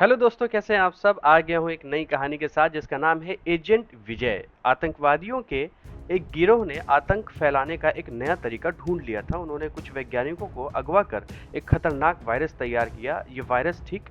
Hello दोस्तों, कैसे हैं आप सब। आ गया हूं एक नई कहानी के साथ जिसका नाम है एजेंट विजय। आतंकवादियों के एक गिरोह ने आतंक फैलाने का एक नया तरीका ढूंढ लिया था। उन्होंने कुछ वैज्ञानिकों को अगवा कर एक खतरनाक वायरस तैयार किया। ये वायरस ठीक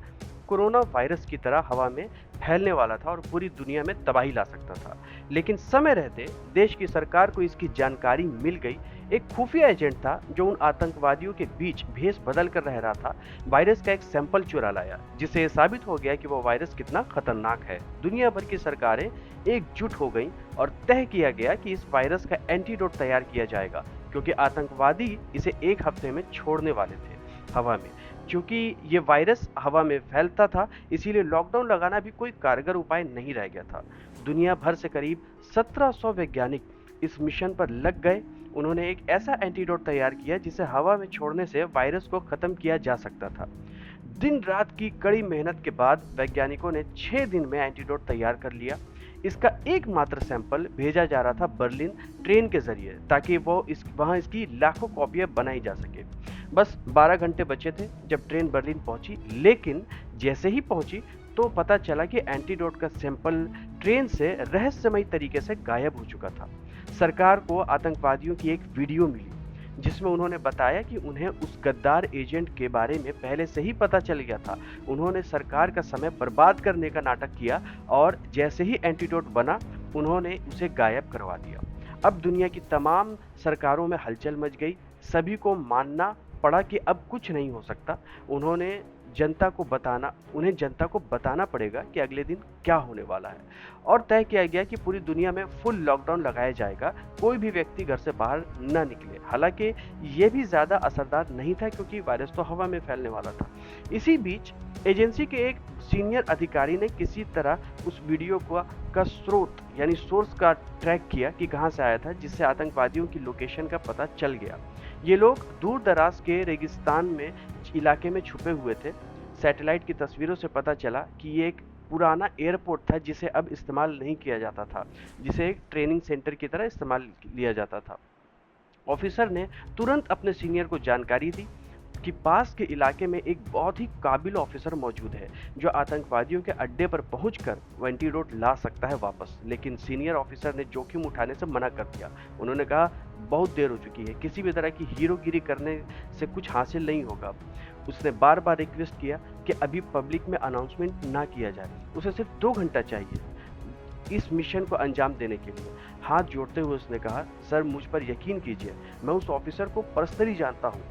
कोरोना वायरस की तरह हवा में फैलने वाला था और पूरी दुनिया में तबाही ला सकता था। लेकिन समय रहते देश की सरकार को इसकी जानकारी मिल गई। एक खुफिया एजेंट था जो उन आतंकवादियों के बीच भेष बदल कर रह रहा था। वायरस का एक सैंपल चुरा लाया, जिससे यह साबित हो गया कि वो वायरस कितना खतरनाक है। दुनिया भर की सरकारें एकजुट हो गईं और तय किया गया कि इस वायरस का एंटीडोट तैयार किया जाएगा, क्योंकि आतंकवादी इसे एक हफ्ते में छोड़ने वाले थे हवा में। क्योंकि ये वायरस हवा में फैलता था, इसीलिए लॉकडाउन लगाना भी कोई कारगर उपाय नहीं रह गया था। दुनिया भर से करीब 1700 वैज्ञानिक इस मिशन पर लग गए। उन्होंने एक ऐसा एंटीडोट तैयार किया जिसे हवा में छोड़ने से वायरस को खत्म किया जा सकता था। दिन रात की कड़ी मेहनत के बाद वैज्ञानिकों ने 6 दिन में एंटीडोट तैयार कर लिया। इसका एकमात्र सैंपल भेजा जा रहा था बर्लिन ट्रेन के जरिए, ताकि वहां इसकी लाखों कॉपियां बनाई जा सके। बस 12 घंटे बचे थे जब ट्रेन बर्लिन पहुंची, लेकिन जैसे ही पहुंची तो पता चला कि एंटीडोट का सैंपल ट्रेन से रहस्यमयी तरीके से गायब हो चुका था। सरकार को आतंकवादियों की एक वीडियो मिली जिसमें उन्होंने बताया कि उन्हें उस गद्दार एजेंट के बारे में पहले से ही पता चल गया था। उन्होंने सरकार का समय बर्बाद करने का नाटक किया और जैसे ही एंटीडोट बना उन्होंने उसे गायब करवा दिया। अब दुनिया की तमाम सरकारों में हलचल मच गई। सभी को मानना पड़ा कि अब कुछ नहीं हो सकता। उन्हें जनता को बताना पड़ेगा कि अगले दिन क्या होने वाला है। और तय किया गया कि पूरी दुनिया में फुल लॉकडाउन लगाया जाएगा, कोई भी व्यक्ति घर से बाहर न निकले। हालांकि ये भी ज्यादा असरदार नहीं था, क्योंकि वायरस तो हवा में फैलने वाला था। इसी बीच एजेंसी के एक सीनियर अधिकारी ने किसी तरह उस वीडियो का स्रोत यानी सोर्स का ट्रैक किया कि कहां से आया था, जिससे आतंकवादियों की लोकेशन का पता चल गया। ये लोग दूर दराज के रेगिस्तान में इलाके में छुपे हुए थे। सैटेलाइट की तस्वीरों से पता चला कि ये एक पुराना एयरपोर्ट था जिसे अब इस्तेमाल नहीं किया जाता था, जिसे एक ट्रेनिंग सेंटर की तरह इस्तेमाल लिया जाता था। ऑफिसर ने तुरंत अपने सीनियर को जानकारी दी कि पास के इलाके में एक बहुत ही काबिल ऑफिसर मौजूद है जो आतंकवादियों के अड्डे पर पहुंचकर वो एंटीडोट ला सकता है वापस। लेकिन सीनियर ऑफिसर ने जोखिम उठाने से मना कर दिया। उन्होंने कहा, बहुत देर हो चुकी है, किसी भी तरह की हीरोगिरी करने से कुछ हासिल नहीं होगा। उसने बार बार रिक्वेस्ट किया कि अभी पब्लिक में अनाउंसमेंट ना किया जाए, उसे सिर्फ 2 घंटा चाहिए इस मिशन को अंजाम देने के लिए। हाथ जोड़ते हुए उसने कहा, सर मुझ पर यकीन कीजिए, मैं उस ऑफिसर को पर्सनली जानता हूँ।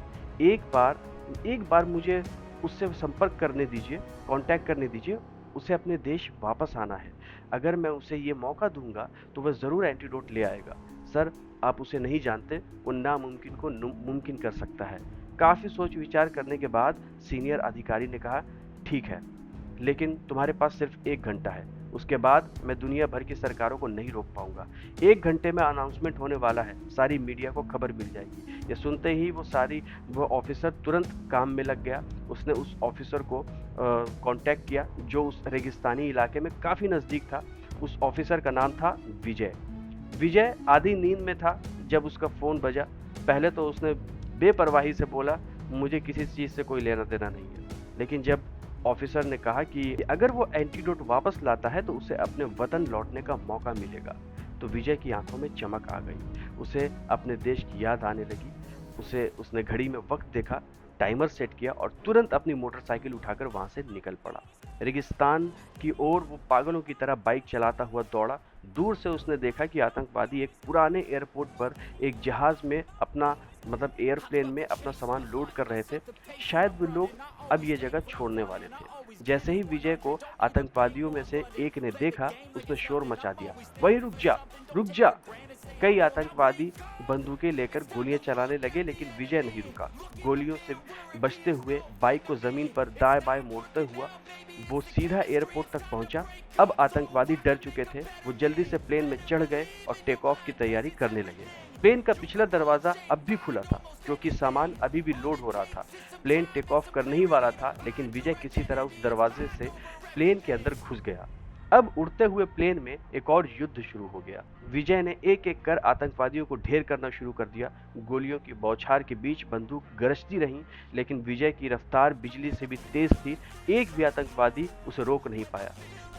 एक बार मुझे उससे संपर्क करने दीजिए, कांटेक्ट करने दीजिए। उसे अपने देश वापस आना है। अगर मैं उसे ये मौका दूंगा तो वह ज़रूर एंटीडोट ले आएगा। सर, आप उसे नहीं जानते, वो नामुमकिन को मुमकिन कर सकता है। काफ़ी सोच विचार करने के बाद सीनियर अधिकारी ने कहा, ठीक है, लेकिन तुम्हारे पास सिर्फ 1 घंटा है। उसके बाद मैं दुनिया भर की सरकारों को नहीं रोक पाऊंगा। 1 घंटे में अनाउंसमेंट होने वाला है, सारी मीडिया को खबर मिल जाएगी। ये सुनते ही वो ऑफिसर तुरंत काम में लग गया। उसने उस ऑफिसर को कांटेक्ट किया जो उस रेगिस्तानी इलाके में काफ़ी नज़दीक था। उस ऑफिसर का नाम था विजय। विजय आधी नींद में था जब उसका फ़ोन बजा। पहले तो उसने बेपरवाही से बोला, मुझे किसी चीज़ से कोई लेना देना नहीं है। लेकिन जब ऑफिसर ने कहा कि अगर वो एंटीडोट वापस लाता है तो उसे अपने वतन लौटने का मौका मिलेगा, तो विजय की आंखों में चमक आ गई। उसे अपने देश की याद आने लगी। उसने घड़ी में वक्त देखा, टाइमर सेट किया और तुरंत अपनी मोटरसाइकिल उठाकर वहां से निकल पड़ा। रेगिस्तान की ओर वो पागलों की तरह बाइक चलाता हुआ दौड़ा। दूर से उसने देखा कि आतंकवादी एक पुराने एयरपोर्ट पर एक जहाज में एयरप्लेन में अपना सामान लोड कर रहे थे। शायद वे लोग अब ये जगह छोड़ने वाले थे। जैसे ही विजय को आतंकवादियों में से एक ने देखा, उसने शोर मचा दिया, वहीं रुक जा, रुक जा। कई आतंकवादी बंदूकें लेकर गोलियां चलाने लगे, लेकिन विजय नहीं रुका। गोलियों से बचते हुए बाइक को जमीन पर दाएं बाएं मोड़ते हुआ वो सीधा एयरपोर्ट तक पहुंचा। अब आतंकवादी डर चुके थे। वो जल्दी से प्लेन में चढ़ गए और टेक ऑफ की तैयारी करने लगे। प्लेन का पिछला दरवाजा अब भी खुला था, क्योंकि सामान अभी भी लोड हो रहा था। प्लेन टेक ऑफ करने ही वाला था, लेकिन विजय किसी तरह उस दरवाजे से प्लेन के अंदर घुस गया। अब उड़ते हुए प्लेन में एक और युद्ध शुरू हो गया। विजय ने एक एक कर आतंकवादियों को ढेर करना शुरू कर दिया। गोलियों की बौछार के बीच बंदूक गरजती रहीं, लेकिन विजय की रफ्तार बिजली से भी तेज थी। एक भी आतंकवादी उसे रोक नहीं पाया।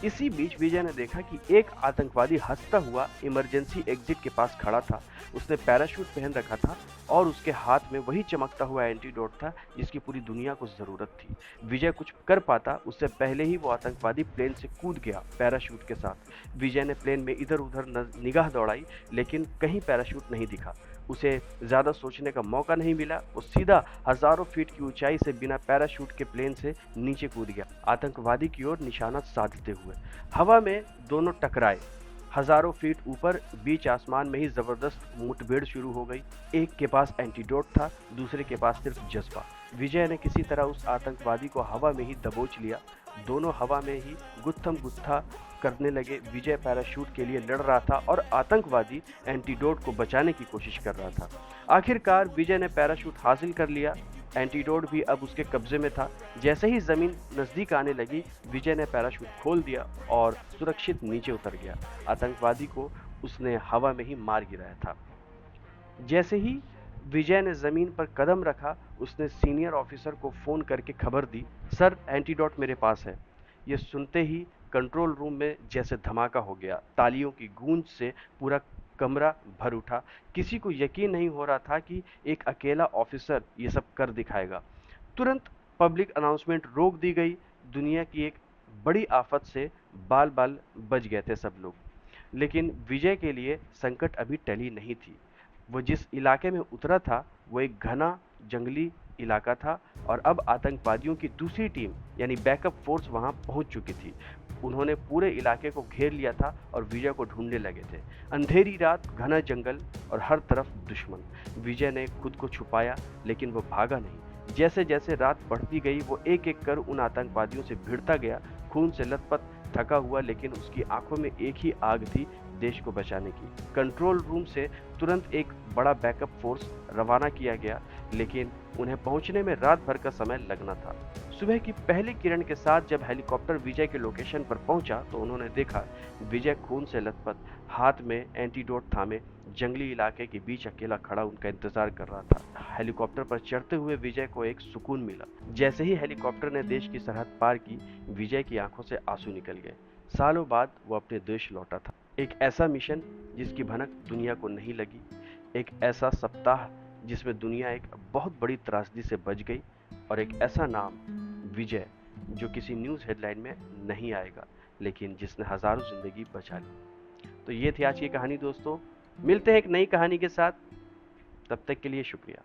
इसी बीच विजय ने देखा कि एक आतंकवादी हंसता हुआ इमरजेंसी एग्जिट के पास खड़ा था। उसने पैराशूट पहन रखा था और उसके हाथ में वही चमकता हुआ एंटीडोट था जिसकी पूरी दुनिया को जरूरत थी। विजय कुछ कर पाता उससे पहले ही वो आतंकवादी प्लेन से कूद गया पैराशूट के साथ। विजय ने प्लेन में इधर उधर निगाह दौड़ाई, लेकिन कहीं पैराशूट नहीं दिखा। उसे ज्यादा सोचने का मौका नहीं मिला। वो सीधा हजारों फीट की ऊंचाई से बिना पैराशूट के प्लेन से नीचे कूद गया, आतंकवादी की ओर निशाना साधते हुए। हवा में दोनों टकराए। हजारों फीट ऊपर बीच आसमान में ही जबरदस्त मुठभेड़ शुरू हो गई। एक के पास एंटीडोट था, दूसरे के पास सिर्फ जज्बा। विजय ने किसी तरह उस आतंकवादी को हवा में ही दबोच लिया। दोनों हवा में ही गुत्थम गुत्था करने लगे। विजय पैराशूट के लिए लड़ रहा था और आतंकवादी एंटीडोट को बचाने की कोशिश कर रहा था। आखिरकार विजय ने पैराशूट हासिल कर लिया। एंटीडोट भी अब उसके कब्जे में था। जैसे ही जमीन नजदीक आने लगी, विजय ने पैराशूट खोल दिया और सुरक्षित नीचे उतर गया। आतंकवादी को उसने हवा में ही मार गिराया था। जैसे ही विजय ने जमीन पर कदम रखा, उसने सीनियर ऑफिसर को फोन करके खबर दी, सर एंटीडोट मेरे पास है। ये सुनते ही कंट्रोल रूम में जैसे धमाका हो गया। तालियों की गूंज से पूरा कमरा भर उठा। किसी को यकीन नहीं हो रहा था कि एक अकेला ऑफिसर ये सब कर दिखाएगा। तुरंत पब्लिक अनाउंसमेंट रोक दी गई। दुनिया की एक बड़ी आफत से बाल बाल बच गए थे सब लोग। लेकिन विजय के लिए संकट अभी टली नहीं थी। वो जिस इलाके में उतरा था वो एक घना जंगली इलाका था और अब आतंकवादियों की दूसरी टीम यानी बैकअप फोर्स वहां पहुंच चुकी थी। उन्होंने पूरे इलाके को घेर लिया था और विजय को ढूंढने लगे थे। अंधेरी रात, घना जंगल और हर तरफ दुश्मन। विजय ने खुद को छुपाया, लेकिन वो भागा नहीं। जैसे जैसे रात बढ़ती गई वो एक एक कर उन आतंकवादियों से भिड़ता गया, खून से लथपथ, थका हुआ, लेकिन उसकी आंखों में एक ही आग थी, देश को बचाने की। कंट्रोल रूम से तुरंत एक बड़ा बैकअप फोर्स रवाना किया गया, लेकिन उन्हें पहुंचने में रात भर का समय लगना था। सुबह की पहली किरण के साथ जब हेलीकॉप्टर विजय के लोकेशन पर पहुंचा तो उन्होंने देखा विजय खून से लथपथ, हाथ में एंटीडोट थामे, जंगली इलाके के बीच अकेला खड़ा उनका इंतजार कर रहा था। हेलीकॉप्टर पर चढ़ते हुए विजय को एक सुकून मिला। जैसे ही हेलीकॉप्टर ने देश की सरहद पार की, विजय की आंखों से आंसू निकल गए। सालों बाद वो अपने देश लौटा था। एक ऐसा मिशन जिसकी भनक दुनिया को नहीं लगी, एक ऐसा सप्ताह जिसमें दुनिया एक बहुत बड़ी त्रासदी से बच गई, और एक ऐसा नाम विजय जो किसी न्यूज़ हेडलाइन में नहीं आएगा, लेकिन जिसने हजारों जिंदगी बचा ली। तो ये थी आज की कहानी दोस्तों। मिलते हैं एक नई कहानी के साथ, तब तक के लिए शुक्रिया।